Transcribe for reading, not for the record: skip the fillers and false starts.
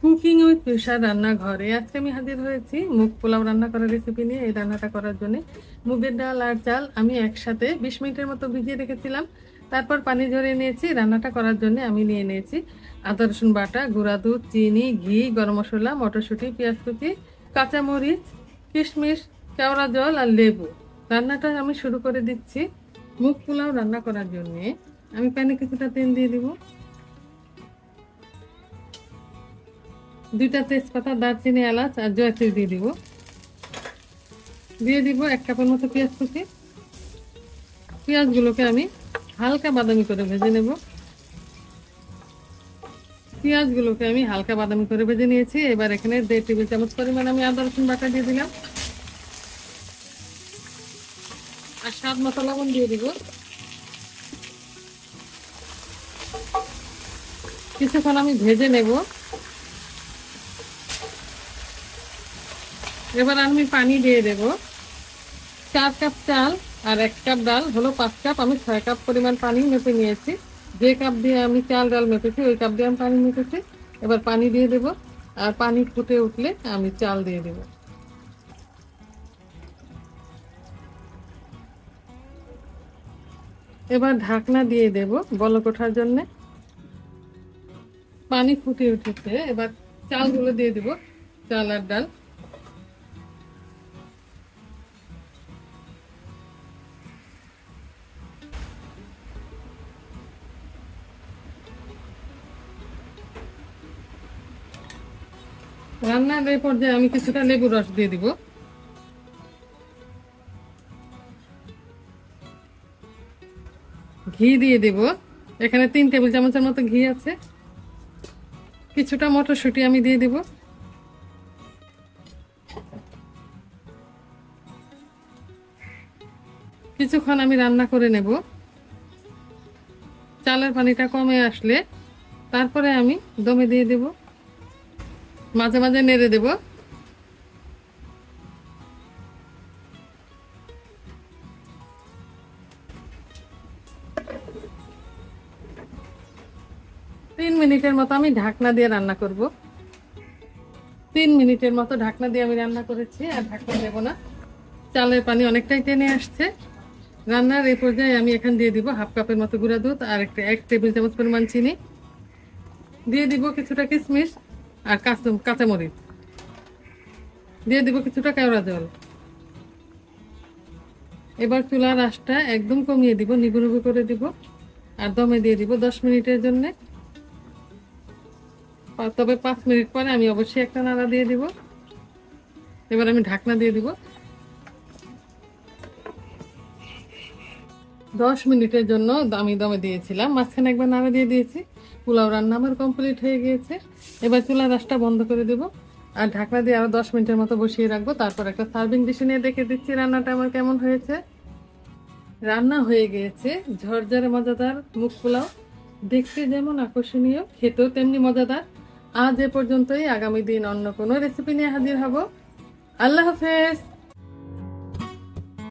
Cooking with তুষার রান্নাঘরে আজকে আমি হাজির হয়েছি মুগ পোলাও রান্না করার রেসিপি নিয়ে। এই রান্নাটা করার জন্য মুগের ডাল আর চাল আমি একসাথে 20 মিনিটের মতো ভিজিয়ে রেখেছিলাম। তারপর পানি ঝরিয়ে নিয়েছি। রান্নাটা করার জন্য আমি নিয়ে নিয়েছি আদা রসুন বাটা, গুঁড়া দুধ, চিনি, ঘি, গরম মশলা, মটরশুঁটি, পেঁয়াজ কুচি, কাঁচামরিচ, কিশমিশ, কেওড়া জল আর লেবু। রান্নাটা আমি শুরু করে দিচ্ছি। মুগ পোলাও রান্না করার জন্যে আমি প্যানে কিছুটা তেল দিয়ে দিব। 2টা তেজপাতা, দারচিনি, এলাচ আর জয়ত্রী দিয়ে দিব। দিয়ে দিব 1 কাপের মতো পেঁয়াজ কুচি। পেঁয়াজগুলোকে আমি হালকা বাদামি করে ভেজে নেব। পেঁয়াজগুলোকে আমি হালকা বাদামি করে ভেজে নিয়েছি। এবার এখানে 1.5 টেবিল চামচ পরিমাণ আমি আদা রসুন বাটা দিয়ে দিলাম আর স্বাদ মতো লবণ দিয়ে দিব। কিছুক্ষণ আমি ভেজে নেব। এবার আমি পানি দিয়ে দেব। 4 কাপ চাল আর 1 কাপ ডাল হলো 5 কাপ। আমি 6 কাপ পরিমাণ পানি মেপে নিয়েছি। যে কাপ দিয়ে আমি চাল ডাল মেপেছি ওই কাপ দিয়ে আমি পানি মেপেছি। এবার পানি দিয়ে দেব আর পানি ফুটে উঠলে আমি চাল দিয়ে দেব। এবার ঢাকনা দিয়ে দেব বলক ওঠার জন্য। পানি ফুটে উঠেছে, এবার চালগুলো দিয়ে দেব, চাল আর ডাল। রান্নার এই পর্যায়ে আমি কিছুটা লেবুর রস দিয়ে দিব। ঘি দিয়ে দেব। এখানে 3 টেবিল চামচের মতো ঘি আছে। কিছুটা মটরশুঁটি আমি দিয়ে দেব। কিছুক্ষণ আমি রান্না করে নেব। চালের পানিটা কমে আসলে তারপরে আমি দমে দিয়ে দেব। মাঝে মাঝে নেড়ে দেব। তিন মিনিটের মতো আমি ঢাকনা দিয়ে রান্না করব। 3 মিনিটের মতো ঢাকনা দিয়ে আমি রান্না করেছি, আর ঢাকনা দেব না। চালের পানি অনেকটাই টেনে আসছে। রান্নার এই পর্যায়ে আমি এখানে দিয়ে দিব 1/2 কাপের মতো গুঁড়া দুধ আর 1 টেবিল চামচ পরিমাণ চিনি। দিয়ে দিব কিছুটা কিশমিশ আর কাঁচামরিচ। দিয়ে দিব কিছুটা কেওড়া জল। এবার চুলার আঁচটা একদম কমিয়ে দিব, নিবু নিবু করে দিব আর দমে দিয়ে দিব 10 মিনিটের জন্য। তবে 5 মিনিট পরে আমি অবশ্যই একটা নাড়া দিয়ে দিব। এবার আমি ঢাকনা দিয়ে দিব। 10 মিনিটের জন্য আমি দমে দিয়েছিলাম, মাঝখানে একবার নাড়া দিয়ে দিয়েছি। পোলাও রান্না আমার কমপ্লিট হয়ে গিয়েছে। এবার চুলার আঁচটা বন্ধ করে দেব আর ঢাকনা দিয়ে আরো 10 মিনিটের মতো বসিয়ে রাখবো। তারপর একটা সার্ভিং ডিশে নিয়ে দেখে দিচ্ছি রান্নাটা আমার কেমন হয়েছে। রান্না হয়ে গিয়েছে ঝরঝরে মজাদার মুগ পোলাও। দেখতে যেমন আকর্ষণীয়, খেতেও তেমনি মজাদার। আজ এ পর্যন্তই। আগামী দিন অন্য কোনো রেসিপি নিয়ে হাজির হব। আল্লাহ হাফেজ।